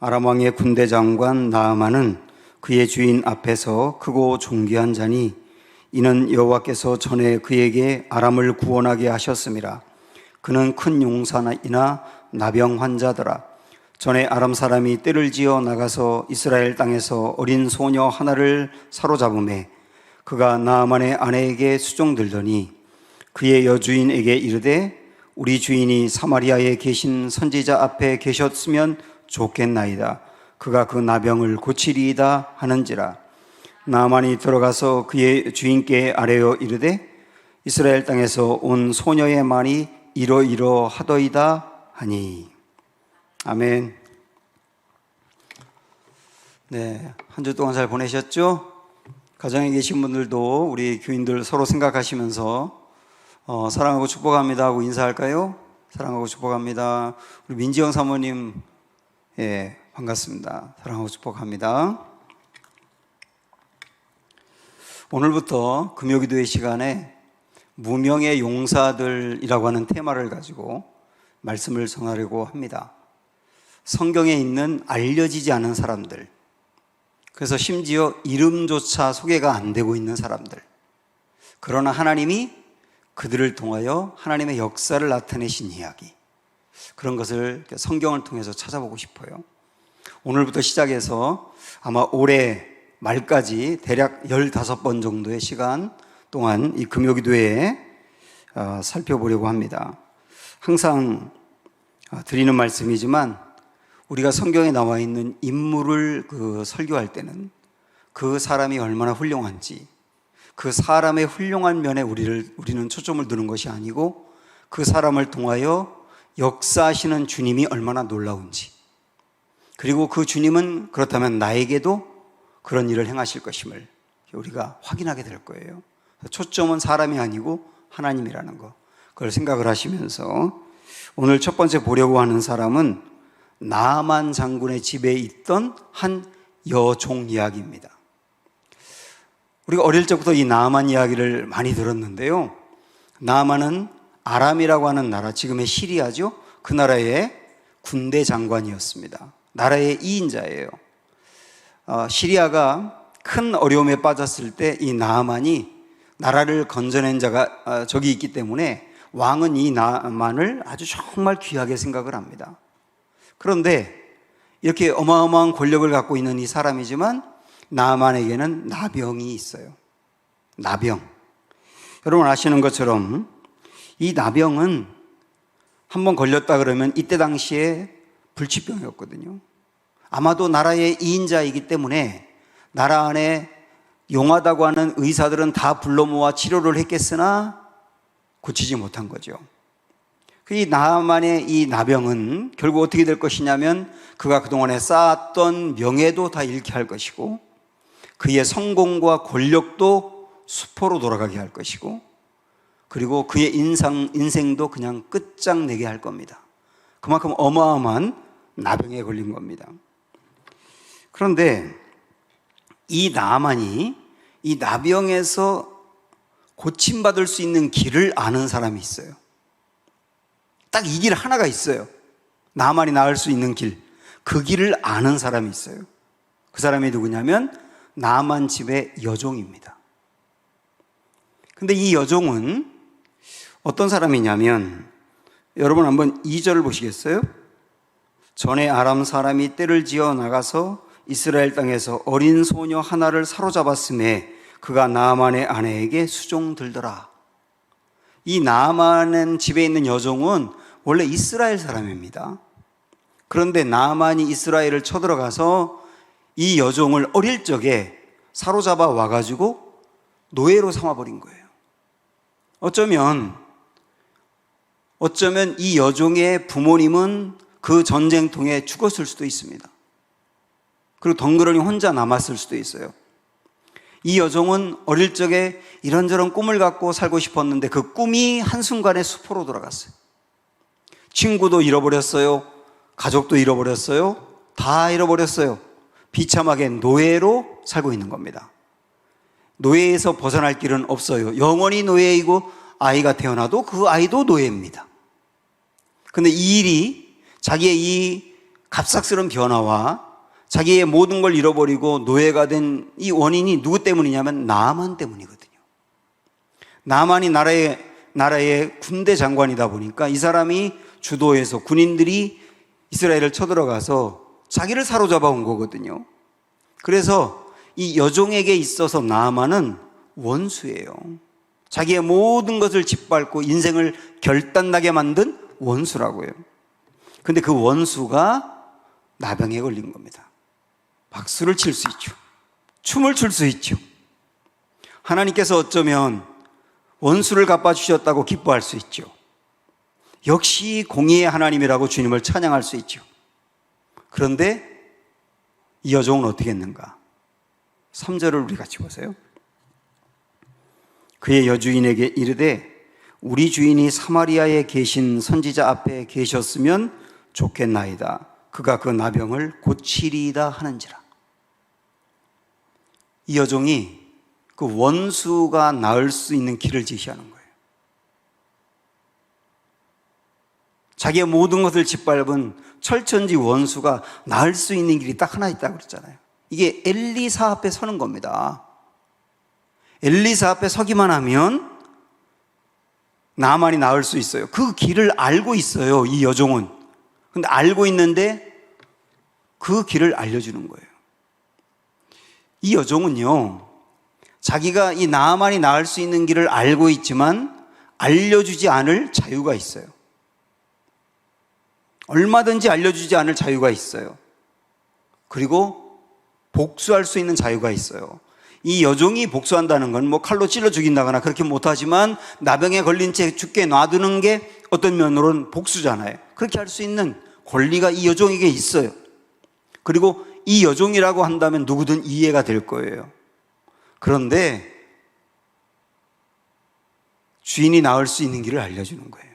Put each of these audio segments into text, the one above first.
아람 왕의 군대 장관 나아만은 그의 주인 앞에서 크고 존귀한 자니 이는 여호와께서 전에 그에게 아람을 구원하게 하셨음이라. 그는 큰 용사이나 나병 환자더라. 전에 아람 사람이 떼를 지어 나가서 이스라엘 땅에서 어린 소녀 하나를 사로잡음에 그가 나아만의 아내에게 수종들더니 그의 여주인에게 이르되 우리 주인이 사마리아에 계신 선지자 앞에 계셨으면 좋겠나이다. 그가 그 나병을 고치리이다 하는지라. 나아만이 들어가서 그의 주인께 아뢰어 이르되 이스라엘 땅에서 온 소녀의 말이 이러이러하더이다 하니. 아멘. 네, 한 주 동안 잘 보내셨죠? 가정에 계신 분들도 우리 교인들 서로 생각하시면서 사랑하고 축복합니다 하고 인사할까요? 사랑하고 축복합니다. 우리 민지영 사모님, 예, 반갑습니다. 사랑하고 축복합니다. 오늘부터 금요기도회 시간에 무명의 용사들이라고 하는 테마를 가지고 말씀을 전하려고 합니다. 성경에 있는 알려지지 않은 사람들, 그래서 심지어 이름조차 소개가 안 되고 있는 사람들, 그러나 하나님이 그들을 통하여 하나님의 역사를 나타내신 이야기, 그런 것을 성경을 통해서 찾아보고 싶어요. 오늘부터 시작해서 아마 올해 말까지 대략 15번 정도의 시간 동안 이 금요기도회에 살펴보려고 합니다. 항상 드리는 말씀이지만 우리가 성경에 나와 있는 인물을 설교할 때는 그 사람이 얼마나 훌륭한지, 그 사람의 훌륭한 면에 우리는 초점을 두는 것이 아니고 그 사람을 통하여 역사하시는 주님이 얼마나 놀라운지, 그리고 그 주님은 그렇다면 나에게도 그런 일을 행하실 것임을 우리가 확인하게 될 거예요. 초점은 사람이 아니고 하나님이라는 거, 그걸 생각을 하시면서 오늘 첫 번째 보려고 하는 사람은 나아만 장군의 집에 있던 한 여종 이야기입니다. 우리가 어릴 적부터 이 나아만 이야기를 많이 들었는데요, 나아만은 아람이라고 하는 나라, 지금의 시리아죠, 그 나라의 군대 장관이었습니다. 나라의 2인자예요. 시리아가 큰 어려움에 빠졌을 때 이 나아만이 나라를 건져낸 자가 저기 있기 때문에 왕은 이 나아만을 아주 정말 귀하게 생각을 합니다. 그런데 이렇게 어마어마한 권력을 갖고 있는 이 사람이지만 나아만에게는 나병이 있어요. 나병. 여러분 아시는 것처럼 이 나병은 한번 걸렸다 그러면 이때 당시에 불치병이었거든요. 아마도 나라의 2인자이기 때문에 나라 안에 용하다고 하는 의사들은 다 불러 모아 치료를 했겠으나 고치지 못한 거죠. 이 나아만의 이 나병은 결국 어떻게 될 것이냐면 그가 그동안에 쌓았던 명예도 다 잃게 할 것이고 그의 성공과 권력도 수포로 돌아가게 할 것이고 그리고 그의 인생도 그냥 끝장내게 할 겁니다. 그만큼 어마어마한 나병에 걸린 겁니다. 그런데 이 나아만이 이 나병에서 고침받을 수 있는 길을 아는 사람이 있어요. 딱 이 길 하나가 있어요. 나아만이 나을 수 있는 길, 그 길을 아는 사람이 있어요. 그 사람이 누구냐면 나아만 집의 여종입니다. 근데 이 여종은 어떤 사람이냐면, 여러분 한번 2절을 보시겠어요? 전에 아람 사람이 떼를 지어 나가서 이스라엘 땅에서 어린 소녀 하나를 사로잡았음에 그가 나아만의 아내에게 수종들더라. 이 나아만 집에 있는 여종은 원래 이스라엘 사람입니다. 그런데 나아만이 이스라엘을 쳐들어가서 이 여종을 어릴 적에 사로잡아 와가지고 노예로 삼아버린 거예요. 어쩌면 이 여종의 부모님은 그 전쟁통에 죽었을 수도 있습니다. 그리고 덩그러니 혼자 남았을 수도 있어요. 이 여종은 어릴 적에 이런저런 꿈을 갖고 살고 싶었는데 그 꿈이 한순간에 수포로 돌아갔어요. 친구도 잃어버렸어요. 가족도 잃어버렸어요. 다 잃어버렸어요. 비참하게 노예로 살고 있는 겁니다. 노예에서 벗어날 길은 없어요. 영원히 노예이고 아이가 태어나도 그 아이도 노예입니다. 근데 이 일이 자기의 이 갑작스러운 변화와 자기의 모든 걸 잃어버리고 노예가 된 이 원인이 누구 때문이냐면 나만 때문이거든요. 나만이 나라의 군대 장관이다 보니까 이 사람이 주도해서 군인들이 이스라엘을 쳐들어가서 자기를 사로잡아 온 거거든요. 그래서 이 여종에게 있어서 나아만은 원수예요. 자기의 모든 것을 짓밟고 인생을 결단나게 만든 원수라고요. 근데 그 원수가 나병에 걸린 겁니다. 박수를 칠 수 있죠. 춤을 출 수 있죠. 하나님께서 어쩌면 원수를 갚아주셨다고 기뻐할 수 있죠. 역시 공의의 하나님이라고 주님을 찬양할 수 있죠. 그런데 이 여종은 어떻게 했는가? 3절을 우리 같이 보세요. 그의 여주인에게 이르되 우리 주인이 사마리아에 계신 선지자 앞에 계셨으면 좋겠나이다. 그가 그 나병을 고치리이다 하는지라. 이 여종이 그 원수가 나을 수 있는 길을 제시하는 거예요. 자기의 모든 것을 짓밟은 철천지 원수가 나을 수 있는 길이 딱 하나 있다고 그랬잖아요. 이게 엘리사 앞에 서는 겁니다. 엘리사 앞에 서기만 하면 나만이 나을 수 있어요. 그 길을 알고 있어요, 이 여종은. 근데 알고 있는데 그 길을 알려주는 거예요. 이 여종은요, 자기가 이 나만이 나을 수 있는 길을 알고 있지만 알려주지 않을 자유가 있어요. 얼마든지 알려주지 않을 자유가 있어요. 그리고 복수할 수 있는 자유가 있어요. 이 여종이 복수한다는 건 뭐 칼로 찔러 죽인다거나 그렇게 못하지만 나병에 걸린 채 죽게 놔두는 게 어떤 면으로는 복수잖아요. 그렇게 할 수 있는 권리가 이 여종에게 있어요. 그리고 이 여종이라고 한다면 누구든 이해가 될 거예요. 그런데 주인이 나을 수 있는 길을 알려주는 거예요.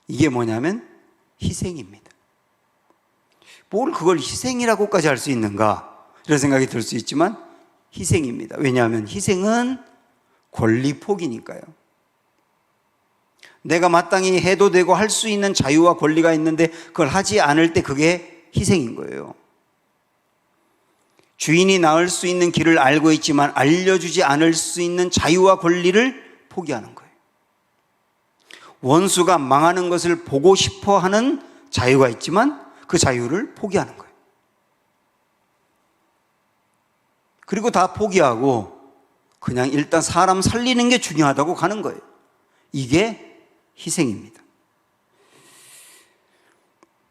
이게 뭐냐면 희생입니다. 뭘 그걸 희생이라고까지 할 수 있는가? 이런 생각이 들 수 있지만 희생입니다. 왜냐하면 희생은 권리 포기니까요. 내가 마땅히 해도 되고 할 수 있는 자유와 권리가 있는데 그걸 하지 않을 때 그게 희생인 거예요. 주인이 나을 수 있는 길을 알고 있지만 알려주지 않을 수 있는 자유와 권리를 포기하는 거예요. 원수가 망하는 것을 보고 싶어 하는 자유가 있지만 그 자유를 포기하는 거예요. 그리고 다 포기하고 그냥 일단 사람 살리는 게 중요하다고 가는 거예요. 이게 희생입니다.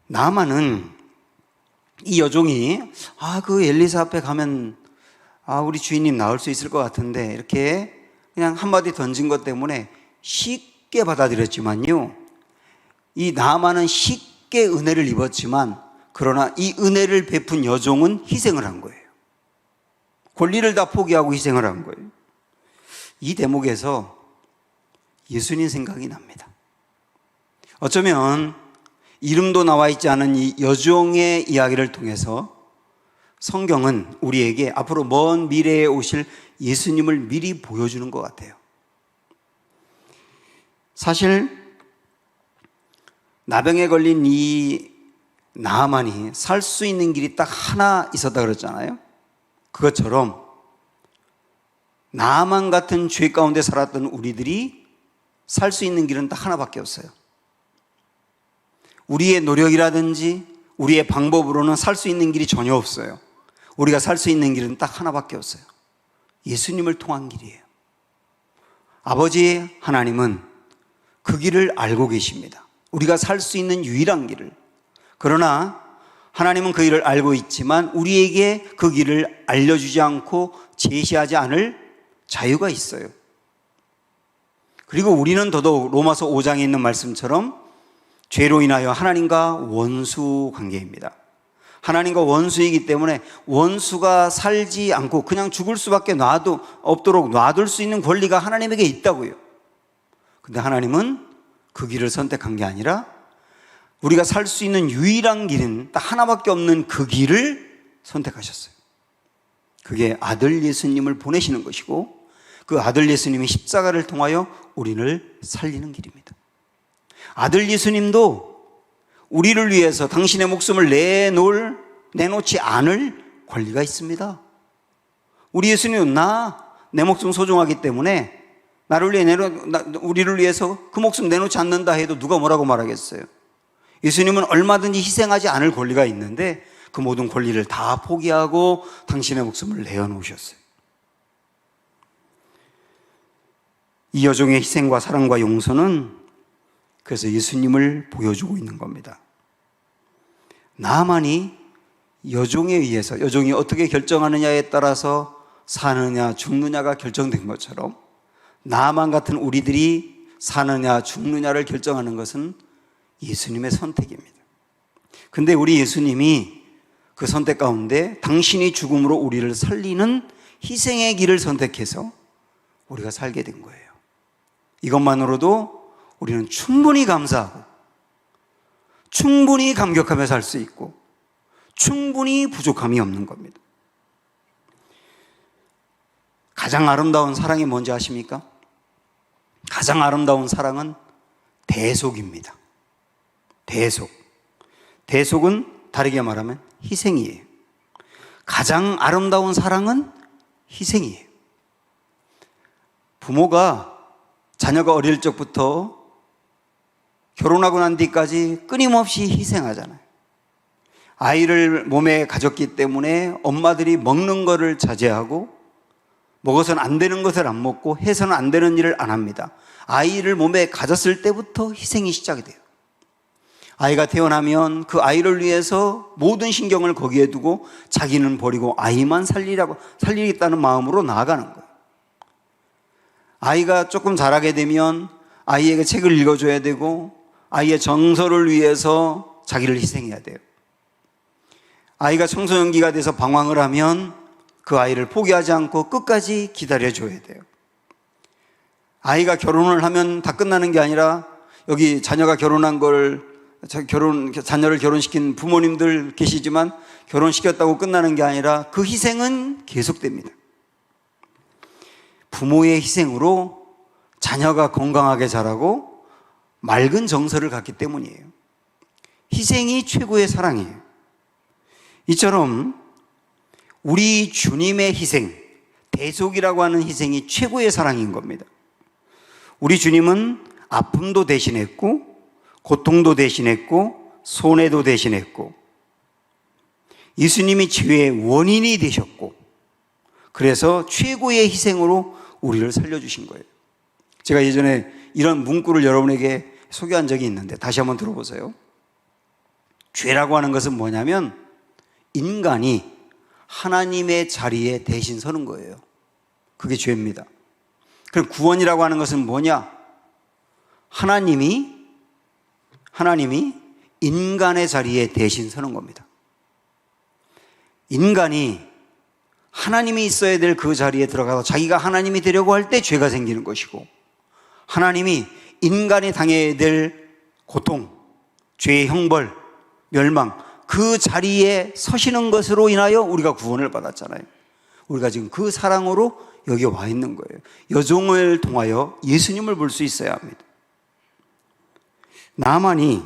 나만은 이 여종이 그 엘리사 앞에 가면 우리 주인님 나올 수 있을 것 같은데 이렇게 그냥 한마디 던진 것 때문에 쉽게 받아들였지만요, 이 나만은 쉽게 은혜를 입었지만 그러나 이 은혜를 베푼 여종은 희생을 한 거예요. 권리를 다 포기하고 희생을 한 거예요. 이 대목에서 예수님 생각이 납니다. 어쩌면 이름도 나와 있지 않은 이 여종의 이야기를 통해서 성경은 우리에게 앞으로 먼 미래에 오실 예수님을 미리 보여주는 것 같아요. 사실 나병에 걸린 이 나아만이 살 수 있는 길이 딱 하나 있었다 그랬잖아요. 그것처럼 나아만 같은 죄 가운데 살았던 우리들이 살 수 있는 길은 딱 하나밖에 없어요. 우리의 노력이라든지 우리의 방법으로는 살 수 있는 길이 전혀 없어요. 우리가 살 수 있는 길은 딱 하나밖에 없어요. 예수님을 통한 길이에요. 아버지 하나님은 그 길을 알고 계십니다. 우리가 살 수 있는 유일한 길을. 그러나 하나님은 그 길을 알고 있지만 우리에게 그 길을 알려주지 않고 제시하지 않을 자유가 있어요. 그리고 우리는 더더욱 로마서 5장에 있는 말씀처럼 죄로 인하여 하나님과 원수 관계입니다. 하나님과 원수이기 때문에 원수가 살지 않고 그냥 죽을 수밖에 없도록 놔둘 수 있는 권리가 하나님에게 있다고요. 근데 하나님은 그 길을 선택한 게 아니라 우리가 살 수 있는 유일한 길은 딱 하나밖에 없는 그 길을 선택하셨어요. 그게 아들 예수님을 보내시는 것이고 그 아들 예수님이 십자가를 통하여 우리를 살리는 길입니다. 아들 예수님도 우리를 위해서 당신의 목숨을 내놓지 않을 권리가 있습니다. 우리 예수님은 내 목숨 소중하기 때문에 우리를 위해서 그 목숨 내놓지 않는다 해도 누가 뭐라고 말하겠어요? 예수님은 얼마든지 희생하지 않을 권리가 있는데 그 모든 권리를 다 포기하고 당신의 목숨을 내어놓으셨어요. 이 여종의 희생과 사랑과 용서는 그래서 예수님을 보여주고 있는 겁니다. 나만이 여종에 의해서, 여종이 어떻게 결정하느냐에 따라서 사느냐 죽느냐가 결정된 것처럼 나만 같은 우리들이 사느냐 죽느냐를 결정하는 것은 예수님의 선택입니다. 근데 우리 예수님이 그 선택 가운데 당신이 죽음으로 우리를 살리는 희생의 길을 선택해서 우리가 살게 된 거예요. 이것만으로도 우리는 충분히 감사하고 충분히 감격하며 살 수 있고 충분히 부족함이 없는 겁니다. 가장 아름다운 사랑이 뭔지 아십니까? 가장 아름다운 사랑은 대속입니다. 대속은 다르게 말하면 희생이에요. 가장 아름다운 사랑은 희생이에요. 부모가 자녀가 어릴 적부터 결혼하고 난 뒤까지 끊임없이 희생하잖아요. 아이를 몸에 가졌기 때문에 엄마들이 먹는 것을 자제하고 먹어서는 안 되는 것을 안 먹고 해서는 안 되는 일을 안 합니다. 아이를 몸에 가졌을 때부터 희생이 시작이 돼요. 아이가 태어나면 그 아이를 위해서 모든 신경을 거기에 두고 자기는 버리고 아이만 살리겠다는 마음으로 나아가는 거예요. 아이가 조금 자라게 되면 아이에게 책을 읽어줘야 되고 아이의 정서를 위해서 자기를 희생해야 돼요. 아이가 청소년기가 돼서 방황을 하면 그 아이를 포기하지 않고 끝까지 기다려줘야 돼요. 아이가 결혼을 하면 다 끝나는 게 아니라 여기 자녀가 결혼한 자녀를 결혼시킨 부모님들 계시지만 결혼시켰다고 끝나는 게 아니라 그 희생은 계속됩니다. 부모의 희생으로 자녀가 건강하게 자라고 맑은 정서를 갖기 때문이에요. 희생이 최고의 사랑이에요. 이처럼 우리 주님의 희생, 대속이라고 하는 희생이 최고의 사랑인 겁니다. 우리 주님은 아픔도 대신했고 고통도 대신했고 손해도 대신했고 예수님이 죄의 원인이 되셨고 그래서 최고의 희생으로 우리를 살려주신 거예요. 제가 예전에 이런 문구를 여러분에게 소개한 적이 있는데 다시 한번 들어보세요. 죄라고 하는 것은 뭐냐면 인간이 하나님의 자리에 대신 서는 거예요. 그게 죄입니다. 그럼 구원이라고 하는 것은 뭐냐? 하나님이 인간의 자리에 대신 서는 겁니다. 인간이 하나님이 있어야 될 그 자리에 들어가서 자기가 하나님이 되려고 할 때 죄가 생기는 것이고 하나님이 인간이 당해야 될 고통, 죄의 형벌, 멸망 그 자리에 서시는 것으로 인하여 우리가 구원을 받았잖아요. 우리가 지금 그 사랑으로 여기 와 있는 거예요. 여종을 통하여 예수님을 볼 수 있어야 합니다. 나만이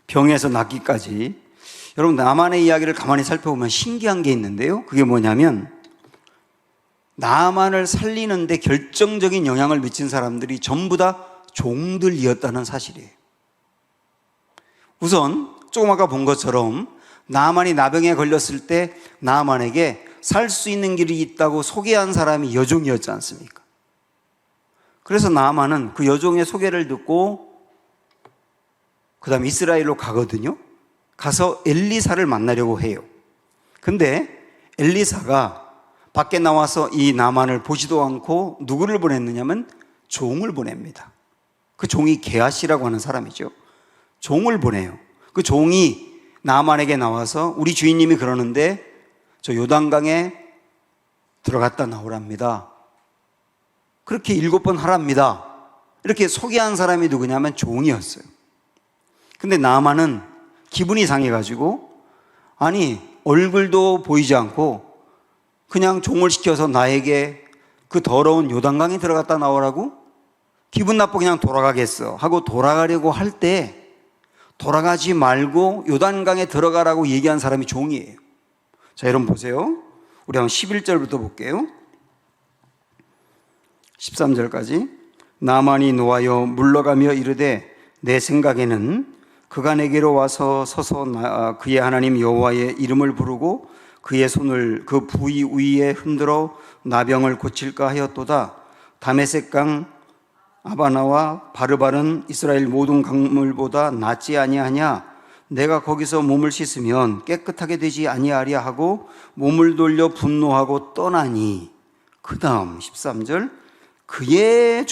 병에서 낫기까지 여러분 나만의 이야기를 가만히 살펴보면 신기한 게 있는데요. 그게 뭐냐면 나만을 살리는데 결정적인 영향을 미친 사람들이 전부 다 종들이었다는 사실이에요. 우선 조금 아까 본 것처럼 나만이 나병에 걸렸을 때 나만에게 살 수 있는 길이 있다고 소개한 사람이 여종이었지 않습니까? 그래서 나만은 그 여종의 소개를 듣고 그 다음에 이스라엘로 가거든요. 가서 엘리사를 만나려고 해요. 근데 엘리사가 밖에 나와서 이 나만을 보지도 않고 누구를 보냈느냐면 종을 보냅니다. 그 종이 게하시라고 하는 사람이죠. 종을 보내요. 그 종이 나만에게 나와서 우리 주인님이 그러는데 저 요단강에 들어갔다 나오랍니다. 그렇게 7번 하랍니다. 이렇게 소개한 사람이 누구냐면 종이었어요. 근데 나만은 기분이 상해가지고 아니 얼굴도 보이지 않고 그냥 종을 시켜서 나에게 그 더러운 요단강에 들어갔다 나오라고? 기분 나쁘고 그냥 돌아가겠어 하고 돌아가려고 할 때 돌아가지 말고 요단강에 들어가라고 얘기한 사람이 종이에요. 자, 여러분 보세요. 우리 한번 11절부터 볼게요. 13절까지. 나만이 노하여 물러가며 이르되 내 생각에는 그가 내게로 와서 서서 그의 하나님 여호와의 이름을 부르고 그의 손을 그 부위 위에 흔들어 나병을 고칠까 하였도다. 다메섹강 아바나와 바르바른 이스라엘 모든 강물보다 낫지 아니하냐? 내가 거기서 몸을 씻으면 깨끗하게 되지 아니하랴 하고 몸을 돌려 분노하고 떠나니. 그 다음 13절. 그의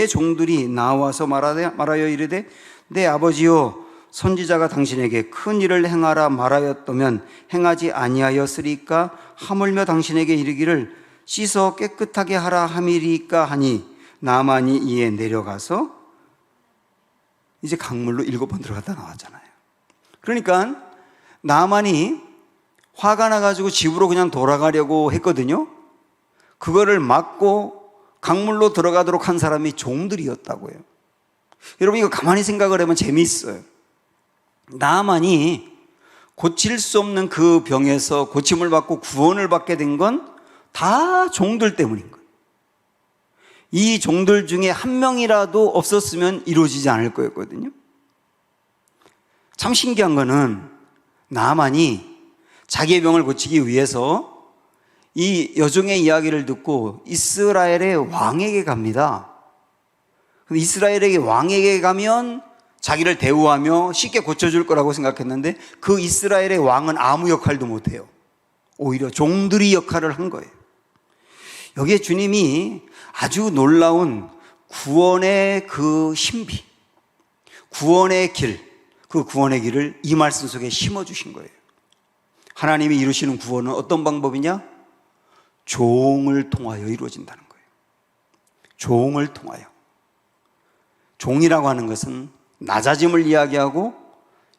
종들이 나와서 말하여 이르되 내 아버지여 선지자가 당신에게 큰 일을 행하라 말하였다면 행하지 아니하였으리까? 하물며 당신에게 이르기를 씻어 깨끗하게 하라 함이리까 하니. 나만이 이에 내려가서 이제 강물로 7번 들어갔다 나왔잖아요. 그러니까 나만이 화가 나가지고 집으로 그냥 돌아가려고 했거든요. 그거를 막고 강물로 들어가도록 한 사람이 종들이었다고요. 여러분 이거 가만히 생각을 해보면 재미있어요. 나만이 고칠 수 없는 그 병에서 고침을 받고 구원을 받게 된 건 다 종들 때문인 거예요. 이 종들 중에 한 명이라도 없었으면 이루어지지 않을 거였거든요. 참 신기한 거는 나만이 자기의 병을 고치기 위해서 이 여종의 이야기를 듣고 이스라엘의 왕에게 갑니다. 이스라엘의 왕에게 가면 자기를 대우하며 쉽게 고쳐줄 거라고 생각했는데 그 이스라엘의 왕은 아무 역할도 못해요. 오히려 종들이 역할을 한 거예요. 여기에 주님이 아주 놀라운 구원의 그 신비, 구원의 길, 그 구원의 길을 이 말씀 속에 심어주신 거예요. 하나님이 이루시는 구원은 어떤 방법이냐? 종을 통하여 이루어진다는 거예요. 종을 통하여. 종이라고 하는 것은 낮아짐을 이야기하고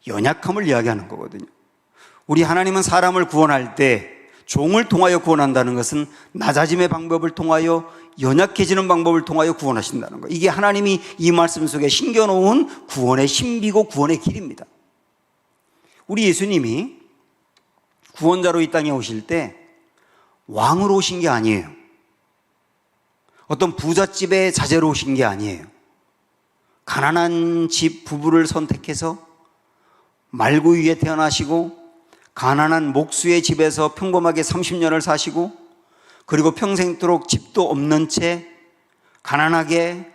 연약함을 이야기하는 거거든요. 우리 하나님은 사람을 구원할 때 종을 통하여 구원한다는 것은 낮아짐의 방법을 통하여 연약해지는 방법을 통하여 구원하신다는 거예요. 이게 하나님이 이 말씀 속에 심겨놓은 구원의 신비고 구원의 길입니다. 우리 예수님이 구원자로 이 땅에 오실 때 왕으로 오신 게 아니에요. 어떤 부잣집의 자제로 오신 게 아니에요. 가난한 집 부부를 선택해서 말구 위에 태어나시고 가난한 목수의 집에서 평범하게 30년을 사시고 그리고 평생토록 집도 없는 채 가난하게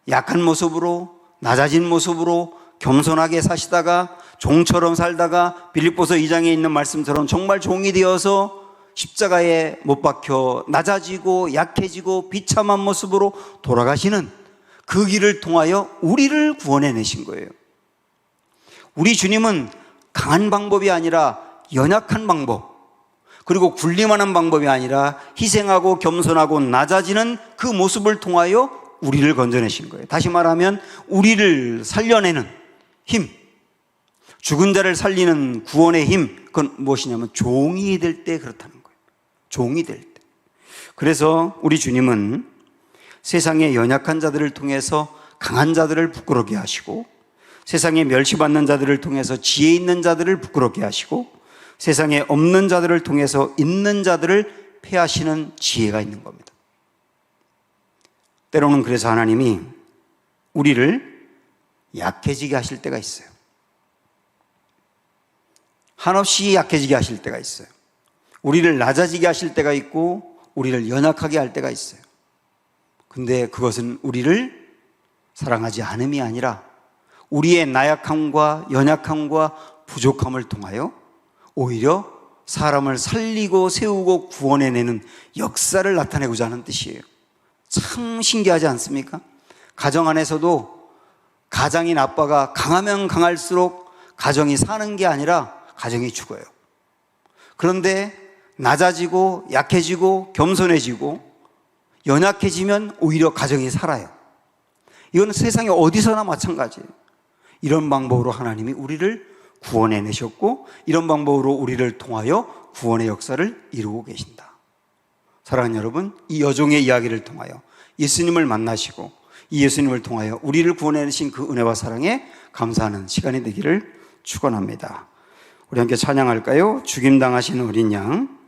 약한 모습으로 낮아진 모습으로 겸손하게 사시다가 종처럼 살다가 빌립보서 2장에 있는 말씀처럼 정말 종이 되어서 십자가에 못 박혀 낮아지고 약해지고 비참한 모습으로 돌아가시는 그 길을 통하여 우리를 구원해내신 거예요. 우리 주님은 강한 방법이 아니라 연약한 방법, 그리고 군림하는 방법이 아니라 희생하고 겸손하고 낮아지는 그 모습을 통하여 우리를 건져내신 거예요. 다시 말하면 우리를 살려내는 힘, 죽은 자를 살리는 구원의 힘, 그건 무엇이냐면 종이 될 때 그렇다는 거예요. 종이 될 때. 그래서 우리 주님은 세상의 연약한 자들을 통해서 강한 자들을 부끄럽게 하시고 세상에 멸시받는 자들을 통해서 지혜 있는 자들을 부끄럽게 하시고 세상에 없는 자들을 통해서 있는 자들을 폐하시는 지혜가 있는 겁니다. 때로는 그래서 하나님이 우리를 약해지게 하실 때가 있어요. 한없이 약해지게 하실 때가 있어요. 우리를 낮아지게 하실 때가 있고 우리를 연약하게 할 때가 있어요. 근데 그것은 우리를 사랑하지 않음이 아니라 우리의 나약함과 연약함과 부족함을 통하여 오히려 사람을 살리고 세우고 구원해내는 역사를 나타내고자 하는 뜻이에요. 참 신기하지 않습니까? 가정 안에서도 가장인 아빠가 강하면 강할수록 가정이 사는 게 아니라 가정이 죽어요. 그런데 낮아지고 약해지고 겸손해지고 연약해지면 오히려 가정이 살아요. 이건 세상에 어디서나 마찬가지예요. 이런 방법으로 하나님이 우리를 구원해내셨고 이런 방법으로 우리를 통하여 구원의 역사를 이루고 계신다. 사랑하는 여러분, 이 여종의 이야기를 통하여 예수님을 만나시고 이 예수님을 통하여 우리를 구원해내신 그 은혜와 사랑에 감사하는 시간이 되기를 축원합니다. 우리 함께 찬양할까요? 죽임당하신 어린 양.